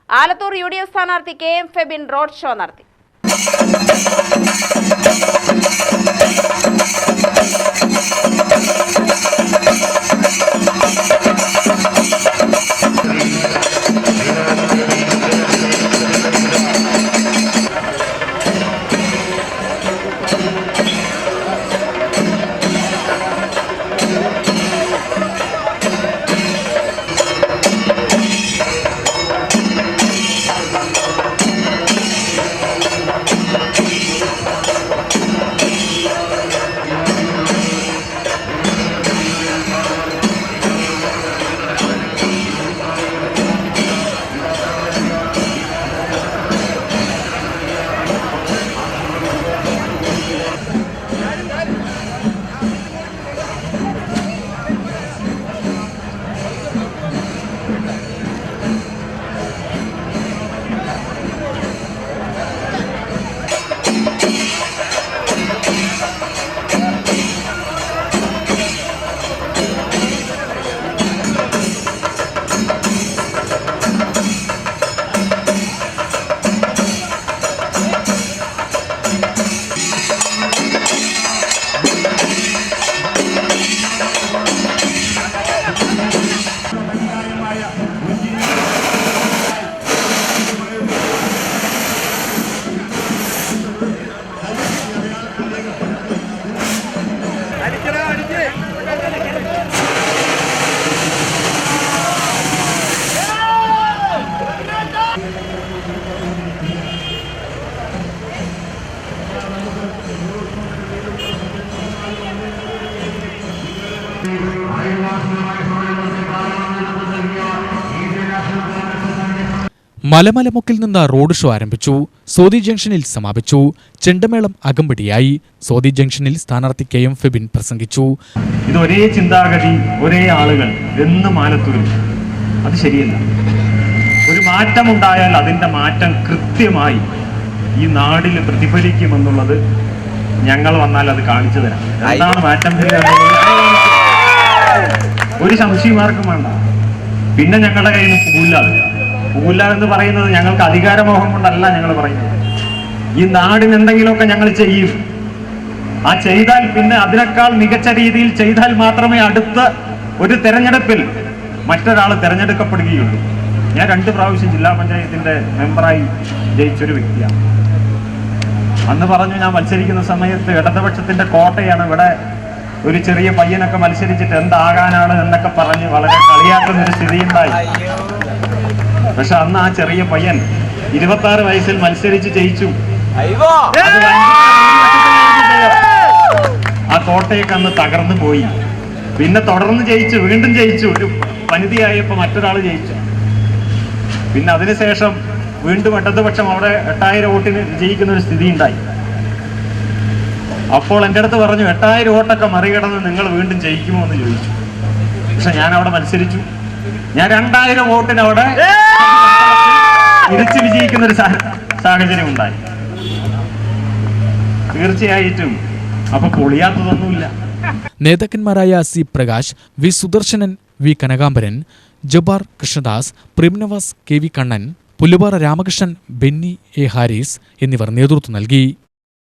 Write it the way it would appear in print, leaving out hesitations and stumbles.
Alathur UDF സ്ഥാനാർത്ഥി KM Febin road show നടത്തി. മലമലമുക്കിൽ നിന്ന് റോഡ് ഷോ ആരംഭിച്ചു. സോദി ജംഗ്ഷനിൽ സമാപിച്ചു. ചെണ്ടമേളം അകമ്പടിയായി. സോദി ജംഗ്ഷനിൽ സ്ഥാനാർത്ഥി KM ഫെബിൻ പ്രസംഗിച്ചു. ഇത് ഒരേ ചിന്താഗതി, ഒരേ ആളുകൾ എന്ന് ആലത്തൂരിൽ, അത് ശരിയല്ല. ഒരു മാറ്റമുണ്ടായാൽ അതിൻ്റെ മാറ്റം കൃത്യമായി ഈ നാടിൽ പ്രതിഫലിക്കുമെന്നുള്ളത് ഞങ്ങൾ വന്നാൽ അത് കാണിച്ചു തരാം. എന്താണ് മാറ്റം? ഒരു സംശയമാർക്കും വേണ്ട. പിന്നെ ഞങ്ങളുടെ കയ്യിൽ പൂല്ല എന്ന് പറയുന്നത് ഞങ്ങൾക്ക് അധികാരമോഹം കൊണ്ടല്ല ഞങ്ങൾ പറയുന്നത്. ഈ നാടിന് എന്തെങ്കിലുമൊക്കെ ഞങ്ങൾ ചെയ്യും. ആ ചെയ്താൽ പിന്നെ അതിനേക്കാൾ മികച്ച രീതിയിൽ ചെയ്താൽ മാത്രമേ അടുത്ത ഒരു തെരഞ്ഞെടുപ്പിൽ മറ്റൊരാൾ തെരഞ്ഞെടുക്കപ്പെടുകയുള്ളൂ. ഞാൻ 2 പ്രാവശ്യം ജില്ലാ പഞ്ചായത്തിന്റെ മെമ്പറായി ജയിച്ചൊരു വ്യക്തിയാണ്. അന്ന് പറഞ്ഞു, ഞാൻ മത്സരിക്കുന്ന സമയത്ത് ഇടതുപക്ഷത്തിന്റെ കോട്ടയാണ്, ഇവിടെ ഒരു ചെറിയ പയ്യനൊക്കെ മത്സരിച്ചിട്ട് എന്താകാനാണ് എന്നൊക്കെ പറഞ്ഞ് വളരെ കളിയാക്കുന്നൊരു സ്ഥിതിയുണ്ടായി. പക്ഷെ അന്ന് ആ ചെറിയ പയ്യൻ 26 വയസ്സിൽ മത്സരിച്ച് ജയിച്ചു. ആ കോട്ടയൊക്കെ അന്ന് തകർന്നു പോയി. പിന്നെ തുടർന്ന് ജയിച്ചു, വീണ്ടും ജയിച്ചു. ഒരു വനിതയായപ്പോ മറ്റൊരാൾ ജയിച്ചു. പിന്നെ അതിനുശേഷം വീണ്ടും ഇടതുപക്ഷം അവിടെ 8000 വോട്ടിന് വിജയിക്കുന്ന ഒരു സ്ഥിതി ഉണ്ടായി. അപ്പോൾ എൻ്റെ അടുത്ത് പറഞ്ഞു, 8000 വോട്ടൊക്കെ മറികടന്ന് നിങ്ങൾ വീണ്ടും ജയിക്കുമോ എന്ന് ചോദിച്ചു. പക്ഷെ ഞാൻ അവിടെ മത്സരിച്ചു. ഞാൻ 2000 വോട്ടിന് അവിടെ തിരിച്ച് വിജയിക്കുന്ന ഒരു സാഹചര്യം ഉണ്ടായി. തീർച്ചയായിട്ടും അപ്പൊ പൊളിയാത്തതൊന്നുമില്ല. നേതാക്കന്മാരായ C Prakash, V Sudarsanan, V Kanakambaran, Jabbar Krishnadas, Premnavas, KV Kannan, Pullupara Ramakrishnan, Benny A Haris എന്നിവർ നേതൃത്വം നൽകി.